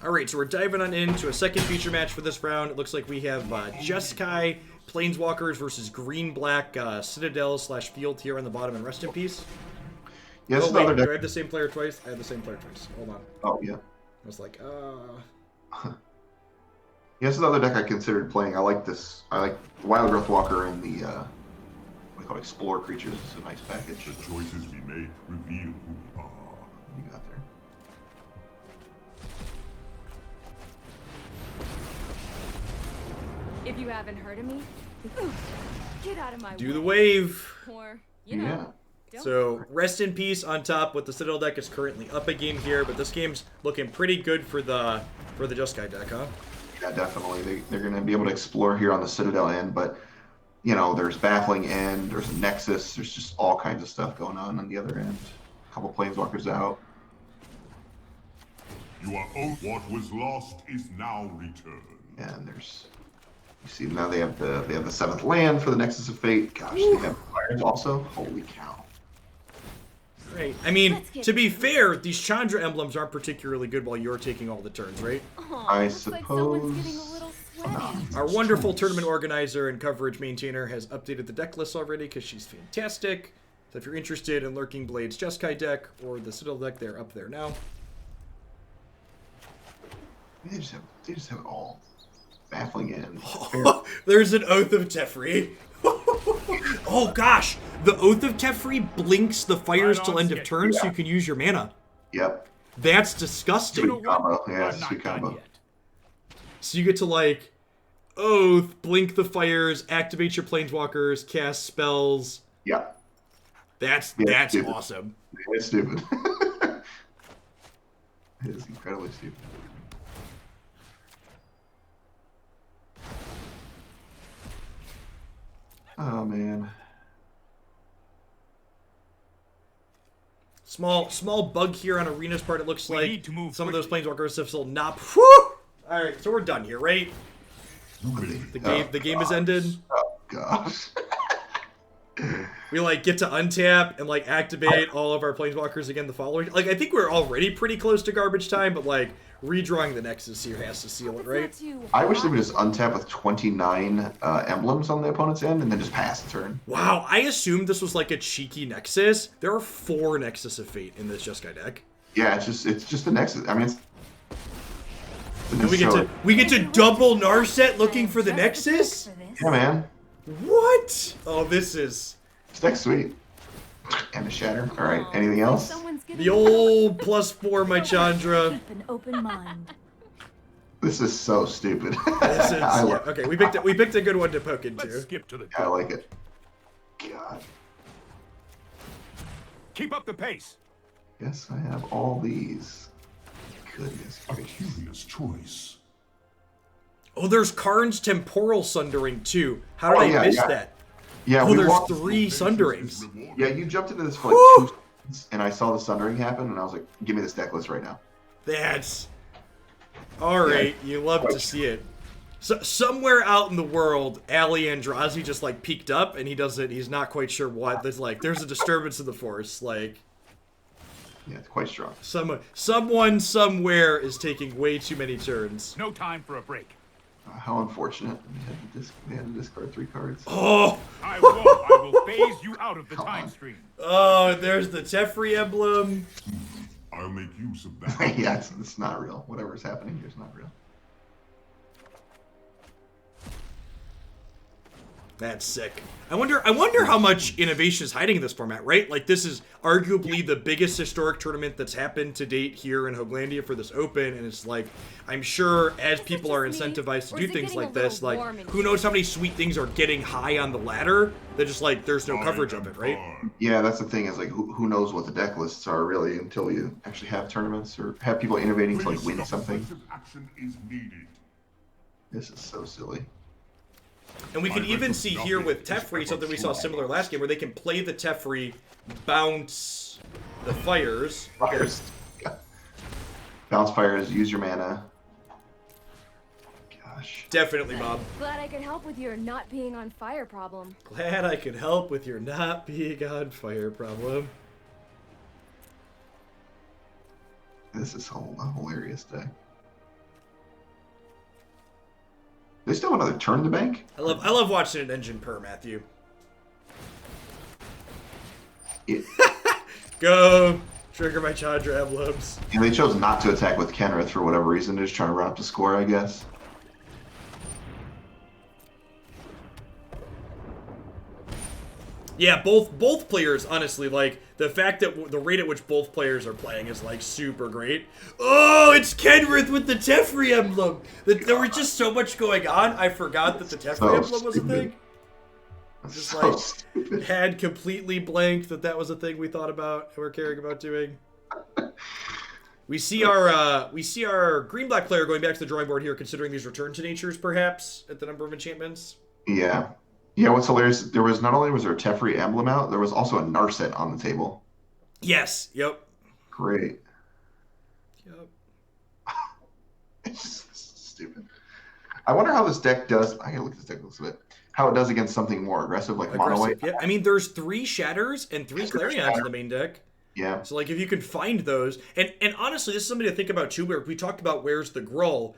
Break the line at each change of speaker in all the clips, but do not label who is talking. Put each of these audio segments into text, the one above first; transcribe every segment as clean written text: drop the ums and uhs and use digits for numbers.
Alright, so we're diving on into a second feature match for this round. It looks like we have Jeskai, Planeswalkers versus green-black Citadel / Field here on the bottom, and rest in peace.
Yes,
oh, wait,
another deck.
do I have the same player twice? I have the same player twice. Hold on.
Oh, yeah.
I was like,
Yes, another deck I considered playing. I like this. I like Wild Growth Walker and the, what do you call it, Explorer Creatures. It's a nice package.
The choices we make reveal who we are.
You got there.
If you haven't heard of me, get out of my way.
do the wave.
Or, you know.
Yeah.
So, rest in peace on top with the Citadel deck is currently up a game here, but this game's looking pretty good for the Jeskai deck, huh?
Yeah, definitely. They're going to be able to explore here on the Citadel end, but, you know, there's Baffling End, there's a Nexus, there's just all kinds of stuff going on the other end. A couple Planeswalkers out.
You are oath. What was lost is now returned.
And there's, you see now they have the 7th land for the Nexus of Fate. Gosh, they have fires also. Holy cow.
Right. I mean, to be fair, these Chandra emblems aren't particularly good while you're taking all the turns, right?
Aw,
I
looks like someone's getting a
suppose.
little sweaty.
Our wonderful tournament organizer and coverage maintainer has updated the deck list already because she's fantastic. So if you're interested in Lurking Blade's Jeskai deck or the Citadel deck, they're up there now.
They just have it all. Baffling End.
There's an Oath of Teferi. Oh gosh, the Oath of Teferi blinks the fires till end of turn, so you can use your mana.
Yep.
That's disgusting.
Sweet combo. Yeah, it's a sweet combo.
So you get to like Oath, blink the fires, activate your planeswalkers, cast spells.
Yeah.
That's
stupid.
awesome.
It's stupid. It is incredibly stupid. Oh man.
Small bug here on Arena's part. It looks like
need to move
some of those
quickly.
planeswalkers have still not. Whew! All right, so we're done here, right? The game is ended.
Oh gosh.
We like get to untap and like activate all of our planeswalkers again the following. Like I think we're already pretty close to garbage time, but like redrawing the Nexus here has to seal it, right?
I wish they would just untap with 29 emblems on the opponent's end and then just pass the turn.
Wow, I assumed this was like a cheeky Nexus. There are 4 Nexus of Fate in this Jeskai deck.
Yeah, it's just the Nexus. I mean, it's
And we get to double Narset looking for the Nexus?
yeah, man.
What? Oh, this is
This deck's sweet. And a Shatter. All right. Anything else?
the old +4 my Chandra.
Keep an open mind.
This is so stupid.
This is,
I
yeah,
like
okay, we picked a good one to poke
Let's
into.
skip to the
I like it. God.
Keep up the pace.
Yes, I have all these. Goodness
A
gracious.
curious choice.
Oh, there's Karn's Temporal Sundering too. How did I miss that?
Yeah,
Oh,
we
there's
walked.
3 Sunderings.
Yeah, you jumped into this for like
Woo!
2 seconds, and I saw the Sundering happen, and I was like, "Give me this deck list right now."
That's all right. You love to see it. So somewhere out in the world, Ali Andrazi just like peeked up, and he's not quite sure what. There's a disturbance in the force. Like
Yeah, it's quite strong.
someone somewhere is taking way too many turns.
No time for a break.
How unfortunate. We had to discard 3 cards.
Oh,
I will phase you out of the
Come
time
on.
stream.
oh, there's the Teferi emblem.
I'll make use of that.
Yeah, it's not real. Whatever's happening here is not real.
That's sick. I wonder how much innovation is hiding in this format, right? Like, this is arguably the biggest historic tournament that's happened to date here in Hoaglandia for this Open, and it's like, I'm sure as people are incentivized to do things like this, like, who knows how many sweet things are getting high on the ladder, that just, like, there's no coverage of it, right?
Yeah, that's the thing is, like, who knows what the deck lists are, really, until you actually have tournaments or have people innovating to, like, win something.
Action is needed.
This is so silly.
And we can even see here with Teferi something we saw similar last game, where they can play the Teferi, bounce the fires.
Fires. Yeah. Bounce fires, use your mana. Gosh.
Definitely, Bob.
Glad I could help with your not being on fire problem.
Glad I could help with your not being on fire problem.
This is a hilarious deck. They still have another turn to bank?
I love watching an engine purr, Matthew.
Yeah.
Go! Trigger my Chandra emblems.
And they chose not to attack with Kenrith for whatever reason. They're just trying to run up the score, I guess.
Yeah, both players, honestly, like, the fact that the rate at which both players are playing is, like, super great. Oh, it's Kenrith with the Teferi emblem! There was just so much going on, I forgot that the Teferi emblem was a thing. Just,
So
like,
stupid.
had completely blanked that was a thing we thought about and were caring about doing. We see our green-black player going back to the drawing board here, considering these return to natures, perhaps, at the number of enchantments.
Yeah. Yeah, what's hilarious, there was not only was there a Teferi emblem out, there was also a Narset on the table.
Yes, yep.
Great.
Yep.
It's just stupid. I wonder how this deck does. I gotta look at this deck a little bit. How it does against something more aggressive like mono white.
Yeah, I mean, there's 3 Shatters and 3 Clarions in the main deck.
Yeah.
So, like, if you can find those, and honestly, this is something to think about too. Where we talked about where's the Gruul.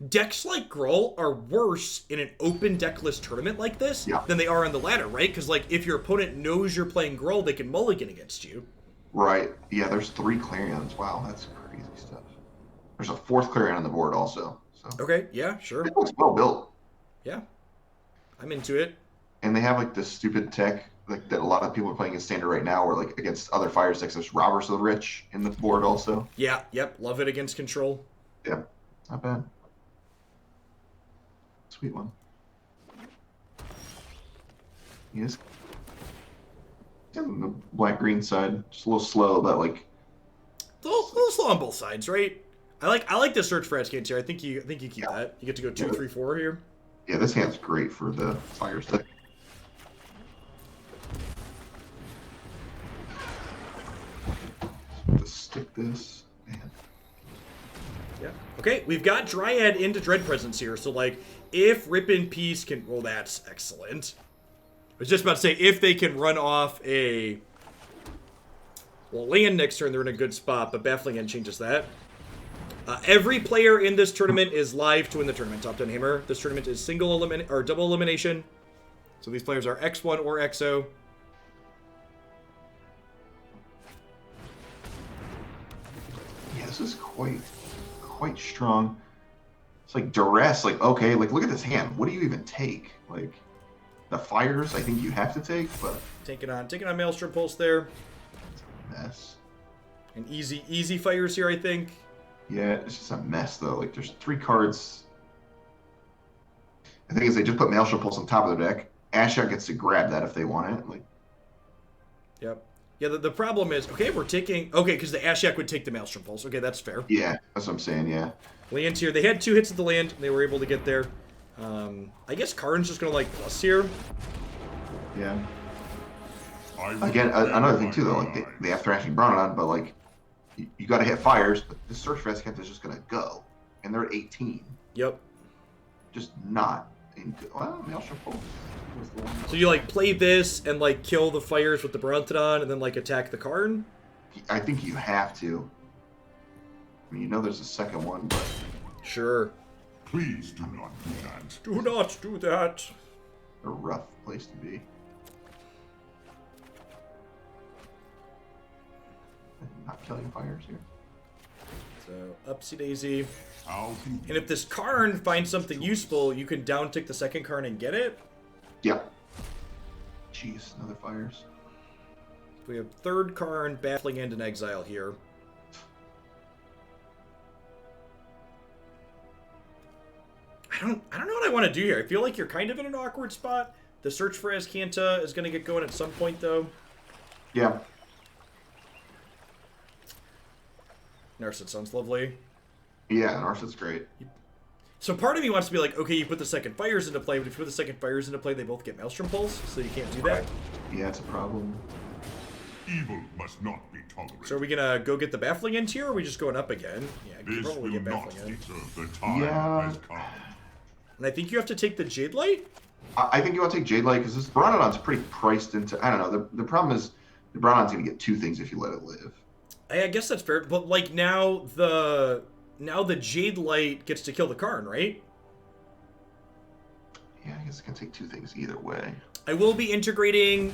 Decks like Gruul are worse in an open deckless tournament like this than they are on the ladder, right? Because, like, if your opponent knows you're playing Gruul, they can mulligan against you.
Right. Yeah, there's 3 Clarions. Wow, that's crazy stuff. There's a 4th Clarion on the board also. So
Okay, yeah, sure.
it looks well built.
Yeah, I'm into it.
And they have like this stupid tech like that a lot of people are playing in standard right now, or like against other fire decks. There's Robbers of the Rich in the board also.
Yeah, yep, love it against control.
Yeah, not bad. Sweet one. Yes. On the black-green side, just a little slow, but like
A little slow on both sides, right? I like the search for Azcanta here. I think you keep that. You get to go 2, 3, 4 here.
yeah, this hand's great for the fire stick. Just stick this. Man.
Yeah. Okay, we've got Dryad into Dread Presence here, so like if Rip in Peace can, well, that's excellent. I was just about to say if they can run off a land next turn, they're in a good spot, but Baffling End changes that. Every player in this tournament is live to win the tournament. Top 10 Hammer. This tournament is double elimination. So these players are X1 or XO.
Yeah, this is quite strong. It's like duress. Like, okay, like look at this hand. What do you even take? Like the fires, I think you have to take, but
Taking on Maelstrom Pulse there.
mess.
And easy fires here, I think.
Yeah, it's just a mess though. Like there's 3 cards. The thing is, they just put Maelstrom Pulse on top of their deck. Ashiok gets to grab that if they want it. Like,
Yep. Yeah, the problem is, okay, we're taking... Okay, because the Ashiok would take the Maelstrom Pulse. Okay, that's fair.
yeah, that's what I'm saying. Yeah.
Lands here. They had 2 hits at the land. And they were able to get there. I guess Karn's just going to, like, plus here.
Yeah.
I will
Again,
bear
another thing
my
too though. Like
lie.
they have Thrashing Bronodon, but like you got to hit fires. But the search for Azcanta is just gonna go, and they're at 18.
Yep.
Just not in good. Well, Maelstrom Pulse was the one.
So you, like, play this and, like, kill the fires with the Brontodon and then, like, attack the Karn?
I think you have to. I mean, you know, there's a second one, but
Sure.
Please do not do that.
Do not do that.
a rough place to be. Not killing fires here.
So, upsy daisy.
How can
And if this Karn finds something useful, you can down-tick the second Karn and get it.
Yep. Jeez, another fires.
We have third Karn, Baffling End, and Exile here. I don't know what I want to do here. I feel like you're kind of in an awkward spot. The search for Azcanta is going to get going at some point, though.
Yeah.
Narset sounds lovely.
Yeah, Narset's great.
So part of me wants to be like, okay, you put the second fires into play, but if you put the second fires into play, they both get Maelstrom Pulse, so you can't do that.
Yeah, it's a problem.
evil must not be tolerated?
So are we gonna go get the Baffling End here, or are we just going up again? Yeah,
This
probably
will
get
not
Baffling End.
deter the time
Yeah.
has come.
And I think you have to take the Jade Light?
I think you want to take Jade Light because this Bronodon's pretty priced into. I don't know. The problem is the Bronodon's going to get 2 things if you let it live.
I guess that's fair, but like now the Jade Light gets to kill the Karn, right?
Yeah, I guess it's gonna take two things either way.
I will be integrating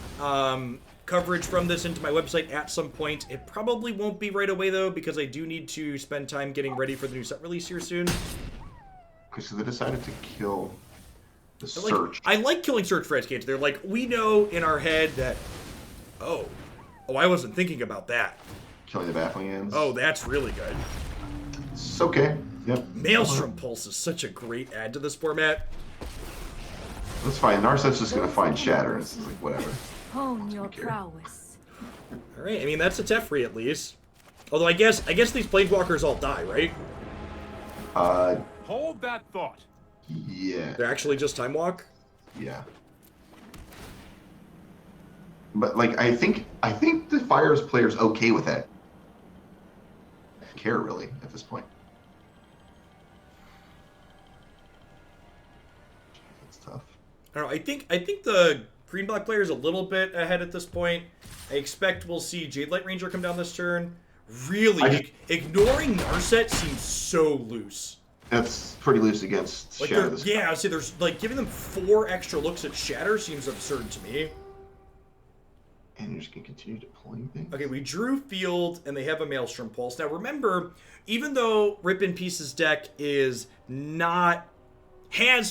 coverage from this into my website at some point. It probably won't be right away, though, because I do need to spend time getting ready for the new set release here soon.
Okay, so they decided to kill the
Like,
Search.
I like killing Search for Azcanta. They're like, we know in our head that, oh, I wasn't thinking about that.
Killing the Baffling Ends.
Oh, that's really good.
It's okay. Yep.
Maelstrom Pulse is such a great add to this format.
That's fine. Narset's just gonna find Shatter, and it's like, whatever.
Hone your
care.
prowess.
All right, I mean, that's a Teferi at least. Although I guess these Planeswalkers all die, right?
Hold that thought.
Yeah.
They're actually just Time Walk?
Yeah. But like, I think the Fires player's okay with that. I don't care really at this point. That's tough.
I don't know, I think the green black player is a little bit ahead at this point. I expect we'll see Jade Light Ranger come down this turn. Really, ignoring Narset seems so loose.
That's pretty loose against
Like
Shatter the Sky.
yeah, see, there's like giving them 4 extra looks at Shatter seems absurd to me.
And you're just gonna continue deploying things.
Okay, we drew Field, and they have a Maelstrom Pulse. Now remember, even though Rip in Pieces deck has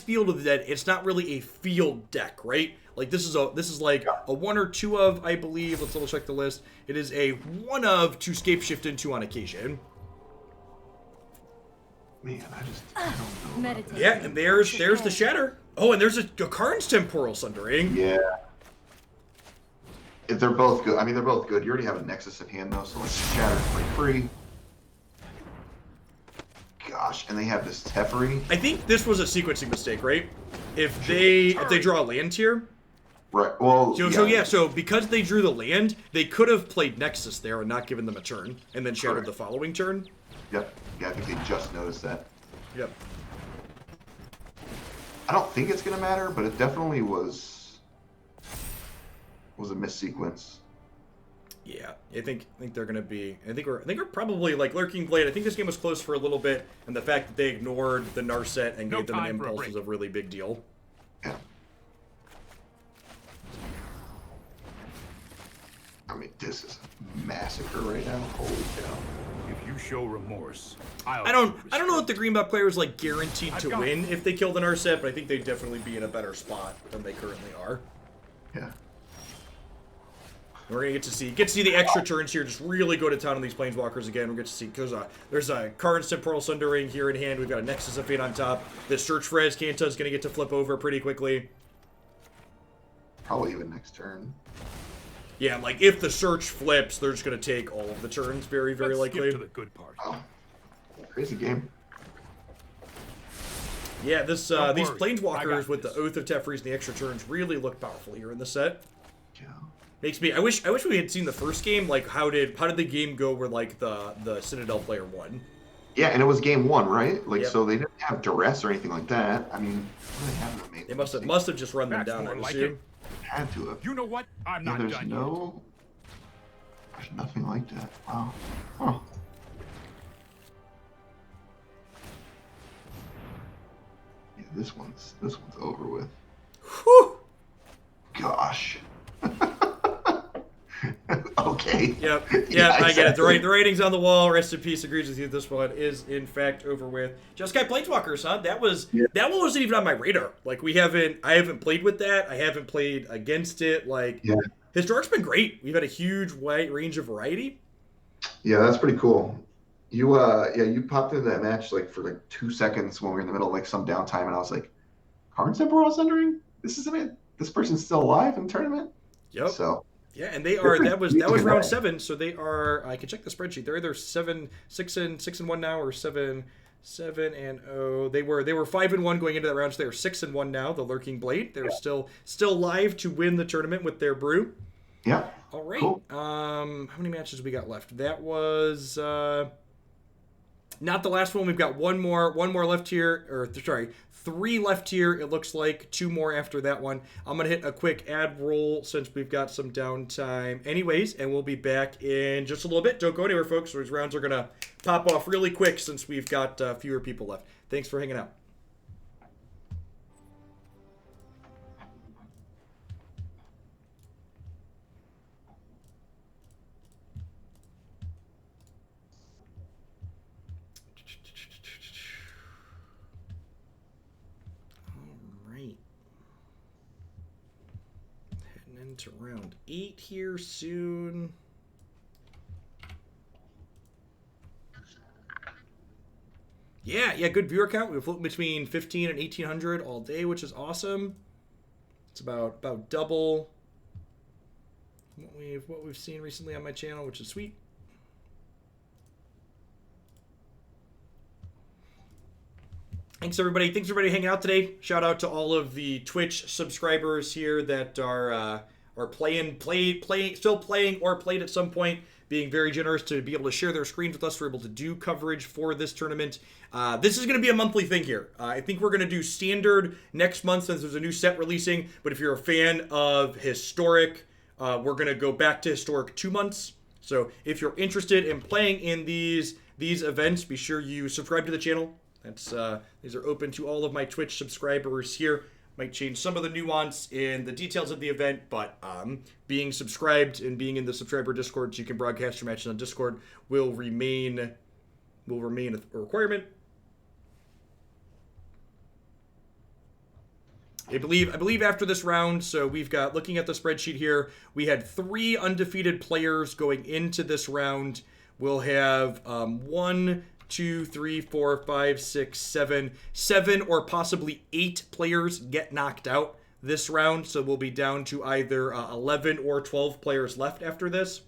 Field of the Dead, it's not really a field deck, right? Like this is like a 1 or 2 of, I believe. Let's double check the list. It is a 1 of to scape shift into on occasion.
Man, I don't know.
Meditate.
Yeah, and there's the Shatter. Oh, and there's a Karn's Temporal Sundering.
Yeah. If they're both good. I mean, they're both good. You already have a Nexus at hand, though, so let's Shatter for free. Gosh, and they have this Teferi.
I think this was a sequencing mistake, right? If they draw a land here.
Right, well,
So because they drew the land, they could have played Nexus there and not given them a turn, and then shattered the following turn.
Yep. Yeah, I think they just noticed that.
Yep.
I don't think it's gonna matter, but it definitely was a missequence.
Yeah, I think they're gonna be. I think we're probably like Lurking Blade. I think this game was close for a little bit, and the fact that they ignored the Narset and gave them an impulse was a really big deal.
Yeah. I mean, this is a massacre right now. Holy cow!
If you show remorse,
I don't know if the Greenback player is like guaranteed to win if they kill the Narset, but I think they'd definitely be in a better spot than they currently are.
Yeah.
We're gonna get to see the extra turns here. Just really go to town on these Planeswalkers again. We're going to see because there's a Karn's Temporal Sundering here in hand. We've got a Nexus of Fate on top. This Search for Azcanta is gonna get to flip over pretty quickly.
Probably even next turn.
Yeah, like if the Search flips, they're just gonna take all of the turns. Very, very
Let's
likely.
skip to the good part.
Oh, crazy game.
Yeah, this
Don't
these
worry, I
Planeswalkers
got
with
this.
the Oath of Teferi and the extra turns really look powerful here in the set.
Yeah.
Makes me. I wish we had seen the first game. Like, how did the game go where like the Citadel player won?
Yeah, and it was game 1, right? Like,
Yep.
so they didn't have duress or anything like that. I mean, what do they have to make
They must have just run them
That's
down. I
more like
assume.
had to have.
You know what? I'm
Yeah,
not
there's
done
there's nothing like that. Wow. Huh. Yeah, this one's over with.
Whew.
Gosh. Okay.
Yep. Yeah, I get it. The rating's on the wall. Rest in peace. Agrees with you. This one is in fact over with. Jeskai Planeswalkers, huh? That one wasn't even on my radar. Like I haven't played with that. I haven't played against it. Like
Yeah.
Historic's been great. We've had a huge wide range of variety.
Yeah, that's pretty cool. You popped into that match like for like 2 seconds when we were in the middle of like some downtime, and I was like, Karn's Temporal Sundering? This person's still alive in the tournament?
Yep.
So
Yeah, and they are. That was
Good
round
night.
7. So they are. I can check the spreadsheet. They're either 6-1 now, or 7-0. They were 5-1 going into that round. So they are 6-1 now. The Lurking Blade. They're still live to win the tournament with their brew.
yeah.
All right.
Cool.
How many matches we got left? That was not the last one. We've got one more left here, or sorry, 3 left here. It looks like 2 more after that one. I'm gonna hit a quick ad roll since we've got some downtime, anyways, and we'll be back in just a little bit. Don't go anywhere, folks. Those rounds are gonna pop off really quick since we've got fewer people left. Thanks for hanging out. into round 8 here soon. Yeah, good viewer count. We're floating between 15 and 1,800 all day, which is awesome. It's about double what we've seen recently on my channel, which is sweet. Thanks everybody hanging out today. Shout out to all of the Twitch subscribers here that are still playing or played at some point, being very generous to be able to share their screens with us. We're able to do coverage for this tournament. This is going to be a monthly thing here. I think we're going to do standard next month since there's a new set releasing. But if you're a fan of historic, we're going to go back to historic 2 months. So if you're interested in playing in these events, be sure you subscribe to the channel. These are open to all of my Twitch subscribers here. Might change some of the nuance in the details of the event, but being subscribed and being in the subscriber Discord so you can broadcast your matches on Discord will remain a requirement. I believe after this round, so we've got, looking at the spreadsheet here, we had 3 undefeated players going into this round. We'll have 1, 2, 3, 4, 5, 6, 7 or possibly 8 players get knocked out this round. So we'll be down to either 11 or 12 players left after this.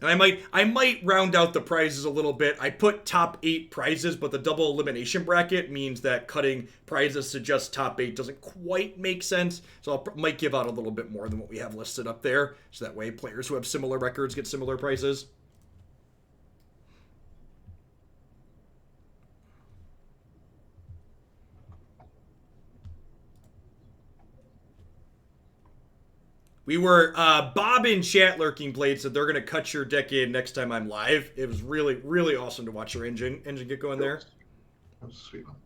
And I might round out the prizes a little bit. I put top 8 prizes, but the double elimination bracket means that cutting prizes to just top 8 doesn't quite make sense. So I might give out a little bit more than what we have listed up there. So that way players who have similar records get similar prizes. We were, Bob in chat lurking blade said they're going to cut your deck in next time I'm live. It was really, really awesome to watch your engine get going there.
That was a sweet one.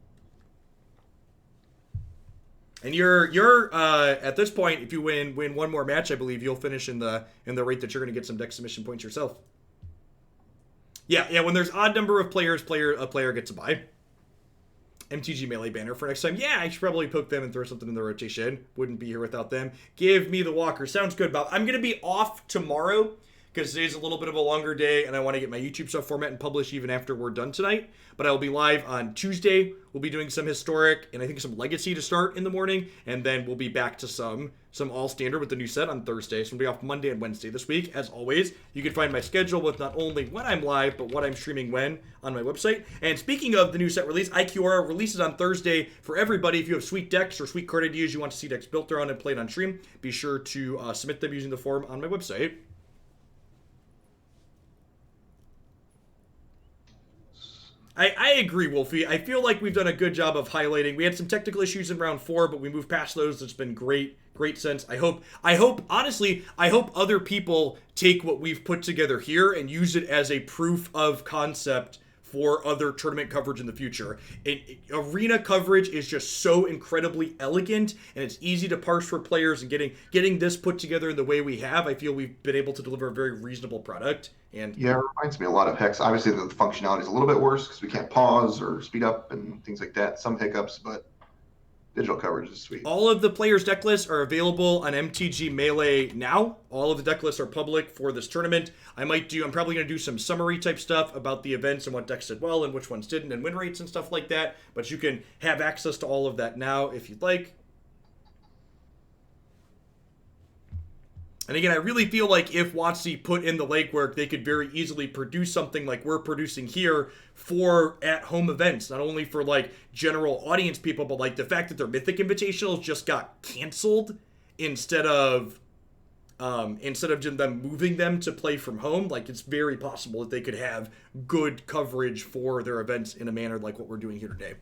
And you're at this point, if you win one more match, I believe you'll finish in the rate that you're going to get some deck submission points yourself. Yeah, when there's odd number of players, a player gets a bye. MTG Melee banner for next time. Yeah, I should probably poke them and throw something in the rotation. Wouldn't be here without them. Give me the walker. Sounds good, Bob. I'm going to be off tomorrow because today's a little bit of a longer day and I want to get my YouTube stuff format and published even after we're done tonight. But I will be live on Tuesday. We'll be doing some historic and I think some legacy to start in the morning. And then we'll be back to some all standard with the new set on Thursday. So we'll be off Monday and Wednesday this week. As always, you can find my schedule with not only when I'm live, but what I'm streaming when on my website. And speaking of the new set release, IQR releases on Thursday for everybody. If you have sweet decks or sweet card ideas you want to see decks built around and played on stream, be sure to submit them using the form on my website. I agree, Wolfie. I feel like we've done a good job of highlighting. We had some technical issues in round 4, but we moved past those. It's been great sense. I hope, honestly, other people take what we've put together here and use it as a proof of concept for other tournament coverage in the future. Arena coverage is just so incredibly elegant, and it's easy to parse for players, and getting this put together in the way we have, I feel we've been able to deliver a very reasonable product. And
yeah, it reminds me a lot of Hex. Obviously, the functionality is a little bit worse because we can't pause or speed up and things like that. Some hiccups, but digital coverage is sweet.
All of the players' deck lists are available on MTG Melee now. All of the deck lists are public for this tournament. I'm probably going to do some summary type stuff about the events and what decks did well and which ones didn't and win rates and stuff like that. But you can have access to all of that now if you'd like. And again, I really feel like if WotC put in the legwork, they could very easily produce something like we're producing here for at-home events. Not only for, like, general audience people, but, like, the fact that their Mythic Invitationals just got canceled instead of them moving them to play from home. Like, it's very possible that they could have good coverage for their events in a manner like what we're doing here today.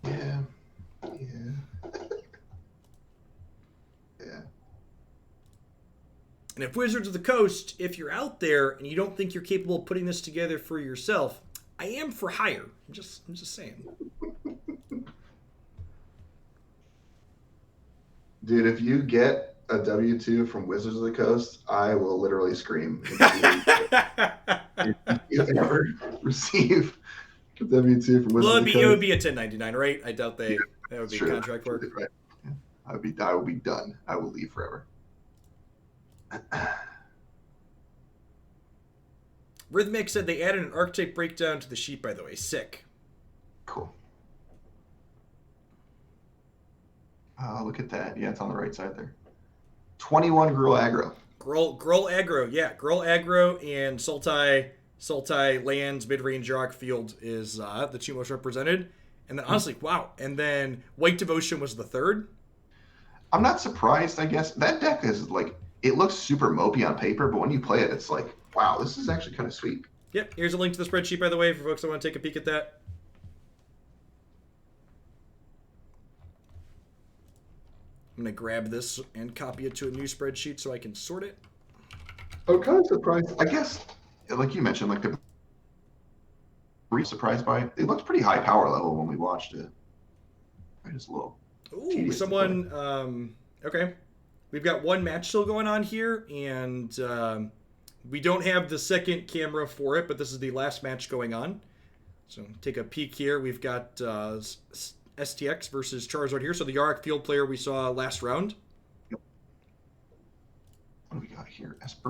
Yeah.
And if Wizards of the Coast, if you're out there and you don't think you're capable of putting this together for yourself, I am for hire. I'm just saying.
Dude, if you get a W-2 from Wizards of the Coast, I will literally scream. If you ever receive a W-2 from Wizards of the Coast.
It would be a 1099, right? I doubt that would be a contract work.
Right. Yeah. I will be done. I will leave forever.
Rhythmic said they added an archetype breakdown to the sheet, by the way. Sick.
Cool. Look at that. Yeah, it's on the right side there. 21 Gruul aggro.
Gruul aggro, yeah. Gruul aggro and Sultai lands mid-range Yarok field is the two most represented. And then honestly, wow. And then White Devotion was the third.
I'm not surprised, I guess. That deck is like, it looks super mopey on paper, but when you play it, it's like, wow, this is actually kind of sweet.
Yep, here's a link to the spreadsheet, by the way, for folks that want to take a peek at that. I'm going to grab this and copy it to a new spreadsheet so I can sort it.
I'm kind of surprised. I guess, like you mentioned, like the surprised by it. It looked pretty high power level when we watched it. I just a little.
Ooh, someone. Okay, we've got one match still going on here, and we don't have the second camera for it, but this is the last match going on. So take a peek here. We've got STX versus Charizard here. So the Yarok field player we saw last round.
What do we got here? Esper.